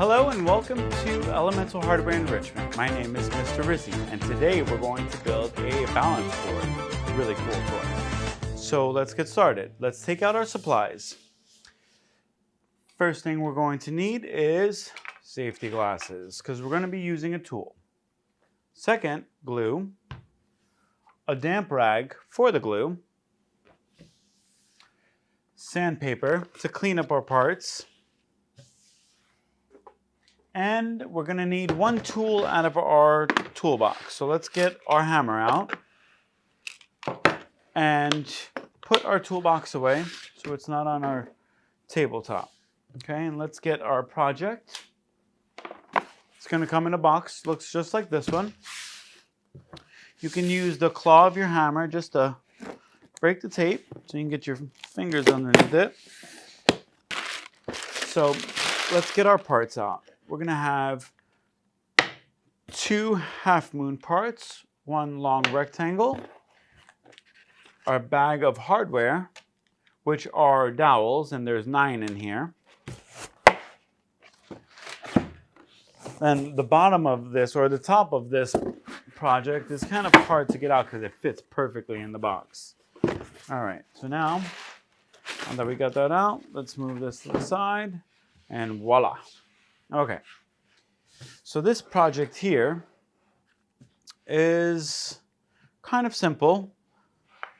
Hello and welcome to Elemental Hardware Enrichment. My name is Mr. Rizzi, and today we're going to build a balance board. Really cool toy. So let's get started. Let's take out our supplies. First thing we're going to need is safety glasses, because we're going to be using a tool. Second, glue, a damp rag for the glue, sandpaper to clean up our parts, and we're going to need one tool out of our toolbox. So let's get our hammer out and put our toolbox away so it's not on our tabletop. Okay, and let's get our project. It's going to come in a box, looks just like this one. You can use the claw of your hammer just to break the tape so you can get your fingers underneath it. So let's get our parts out. We're going to have 2 half-moon parts, 1 long rectangle, our bag of hardware, which are dowels, and there's 9 in here. And the bottom of this, or the top of this project, is kind of hard to get out because it fits perfectly in the box. All right, so now that we got that out, let's move this to the side, and voila. Okay, so this project here is kind of simple.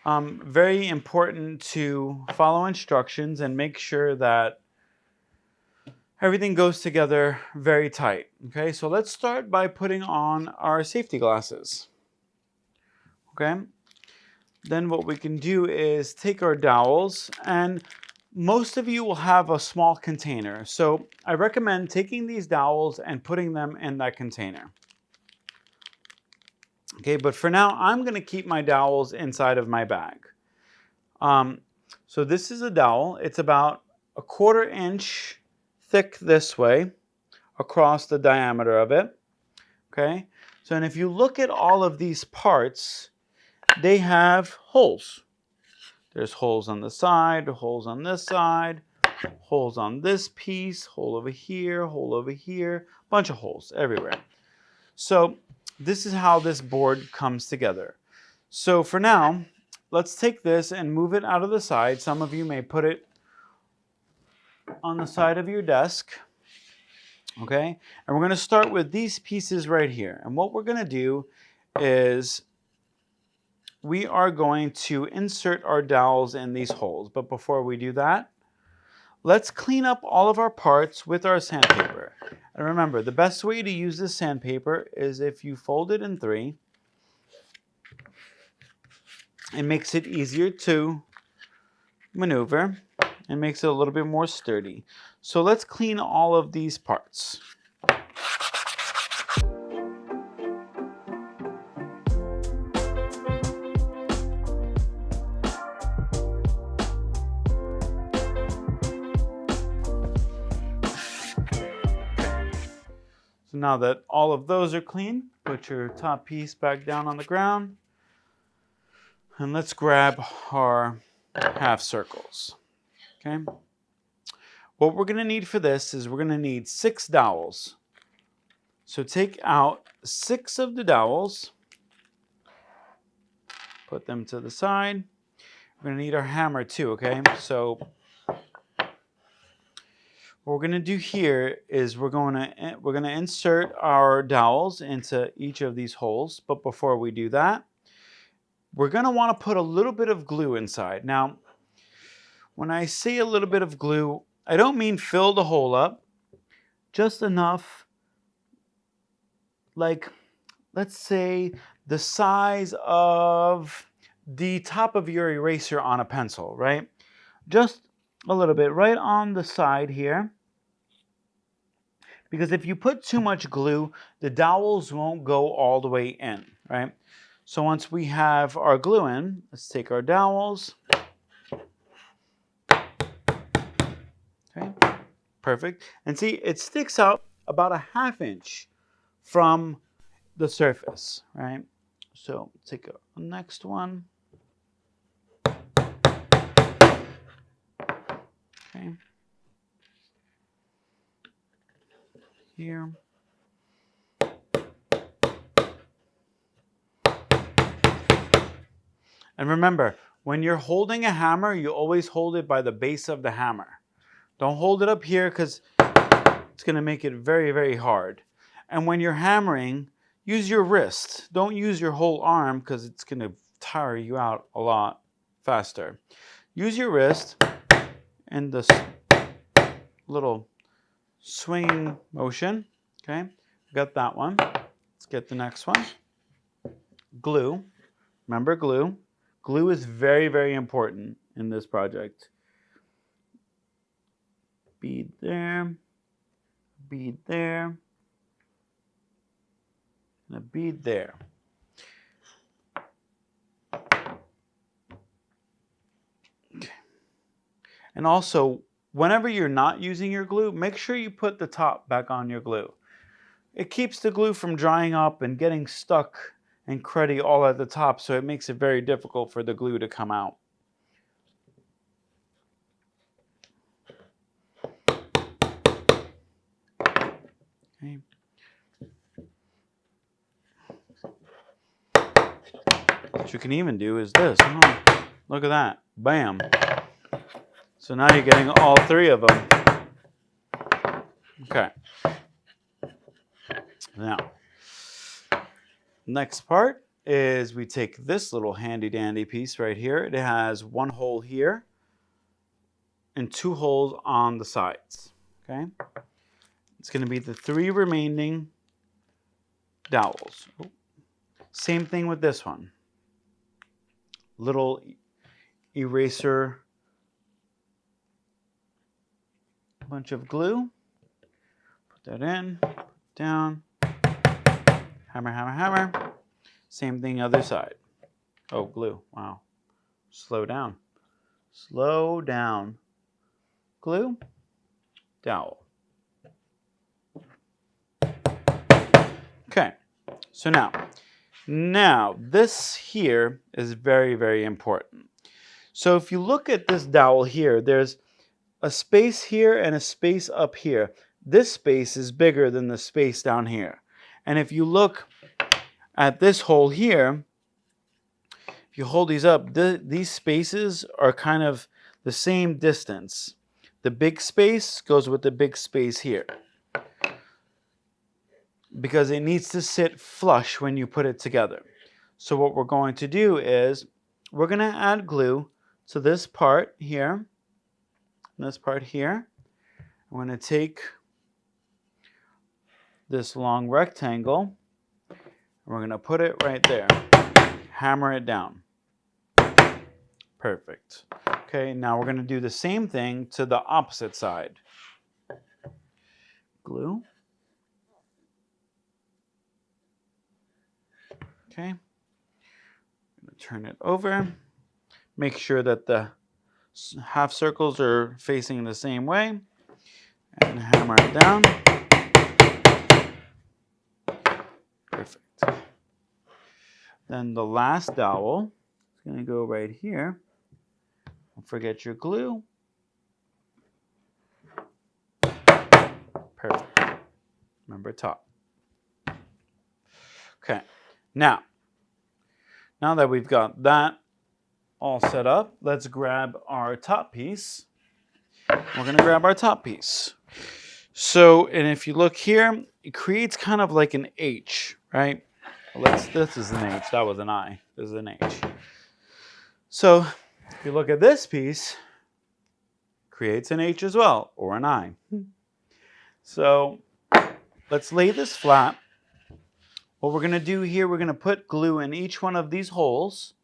Very important to follow instructions and make sure that everything goes together very tight. Okay, so let's start by putting on our safety glasses. Okay, then what we can do is take our dowels, and most of you will have a small container. So I recommend taking these dowels and putting them in that container. Okay, but for now, I'm going to keep my dowels inside of my bag. So this is a dowel. It's about 1/4 inch thick this way across the diameter of it. Okay, so and if you look at all of these parts, they have holes. There's holes on the side, holes on this side, holes on this piece, hole over here, bunch of holes everywhere. So this is how this board comes together. So for now, let's take this and move it out of the side. Some of you may put it on the side of your desk. Okay, and we're going to start with these pieces right here. And what we're going to do is we are going to insert our dowels in these holes. But before we do that, let's clean up all of our parts with our sandpaper. And remember, the best way to use this sandpaper is if you fold it in 3. It makes it easier to maneuver and makes it a little bit more sturdy. So let's clean all of these parts. So now that all of those are clean, put your top piece back down on the ground. And let's grab our half circles. Okay. What we're going to need for this is we're going to need 6 dowels. So take out 6 of the dowels. Put them to the side. We're going to need our hammer too, okay? So what we're going to do here is we're going to insert our dowels into each of these holes. But before we do that, we're going to want to put a little bit of glue inside. Now, when I say a little bit of glue, I don't mean fill the hole up, just enough, like, let's say the size of the top of your eraser on a pencil, right? Just a little bit right on the side here. Because if you put too much glue, the dowels won't go all the way in, right? So once we have our glue in, let's take our dowels. Okay, perfect. And see, it sticks out about 1/2 inch from the surface, right? So take the next one. Okay. here. And remember, when you're holding a hammer, you always hold it by the base of the hammer. Don't hold it up here because it's going to make it very, very hard. And when you're hammering, use your wrist. Don't use your whole arm because it's going to tire you out a lot faster. Use your wrist and this little swinging motion. Okay, got that one. Let's get the next one. Glue. Remember glue. Glue is very, very important in this project. Bead there, bead there, and a bead there. Okay. And also, whenever you're not using your glue, make sure you put the top back on your glue. It keeps the glue from drying up and getting stuck and cruddy all at the top, so it makes it very difficult for the glue to come out. Okay. What you can even do is this. Oh, look at that. Bam. So now you're getting all three of them. Okay. Now, next part is we take this little handy dandy piece right here. It has one hole here and two holes on the sides. Okay. It's going to be the three remaining dowels. Same thing with this one. Little eraser, bunch of glue. Put that in, put it down. Hammer, hammer, hammer. Same thing other side. Oh, glue. Wow. Slow down. Slow down. Glue. Dowel. Okay. So now this here is very, very important. So if you look at this dowel here, there's a space here and a space up here. This space is bigger than the space down here. And if you look at this hole here, if you hold these up, these spaces are kind of the same distance. The big space goes with the big space here, because it needs to sit flush when you put it together. So what we're going to do is we're going to add glue to this part here, and this part here. I'm going to take this long rectangle, and we're going to put it right there. Hammer it down. Perfect. Okay, now we're going to do the same thing to the opposite side. Glue. Okay. I'm going to turn it over. Make sure that the half circles are facing the same way. And hammer it down. Perfect. Then the last dowel is going to go right here. Don't forget your glue. Perfect. Remember top. Okay. Now that we've got that all set up, let's grab our top piece. We're going to grab our top piece. So, and if you look here, it creates kind of like an H, right? This is an H. That was an I. This is an H. So, if you look at this piece, it creates an H as well, or an I. So, let's lay this flat. What we're going to do here, we're going to put glue in each one of these holes.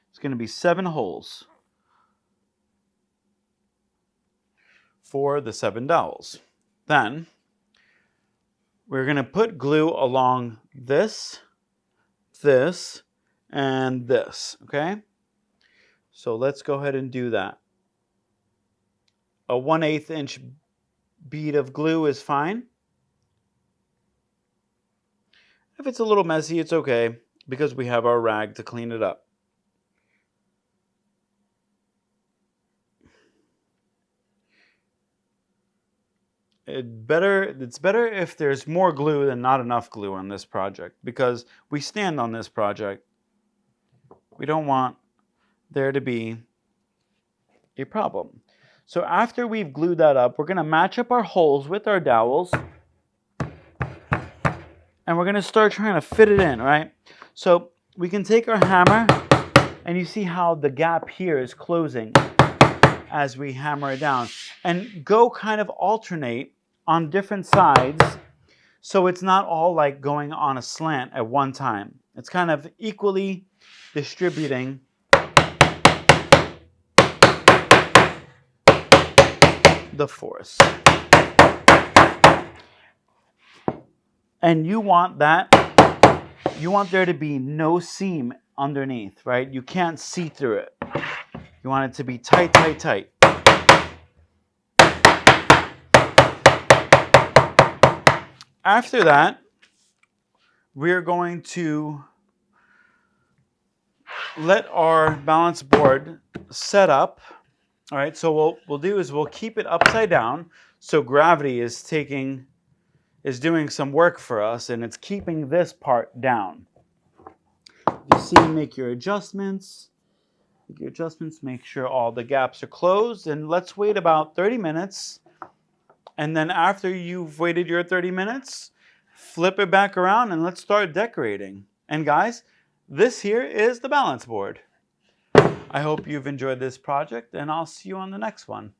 It's going to be 7 holes for the 7 dowels. Then we're going to put glue along this, this, and this, okay? So let's go ahead and do that. A 1/8 inch bead of glue is fine. If it's a little messy, it's okay. because we have our rag to clean it up. It's better if there's more glue than not enough glue on this project, because we stand on this project. We don't want there to be a problem. So after we've glued that up, we're going to match up our holes with our dowels, and we're going to start trying to fit it in, right? So we can take our hammer, and you see how the gap here is closing as we hammer it down, and go kind of alternate on different sides, so it's not all like going on a slant at one time. It's kind of equally distributing the force. And you want there to be no seam underneath, right? You can't see through it. You want it to be tight, tight, tight. After that, we're going to let our balance board set up. All right, so what we'll do is we'll keep it upside down, so gravity is doing some work for us, and it's keeping this part down. You see, make your adjustments. Make sure all the gaps are closed, and let's wait about 30 minutes. And then after you've waited your 30 minutes, flip it back around and let's start decorating. And guys, this here is the balance board. I hope you've enjoyed this project, and I'll see you on the next one.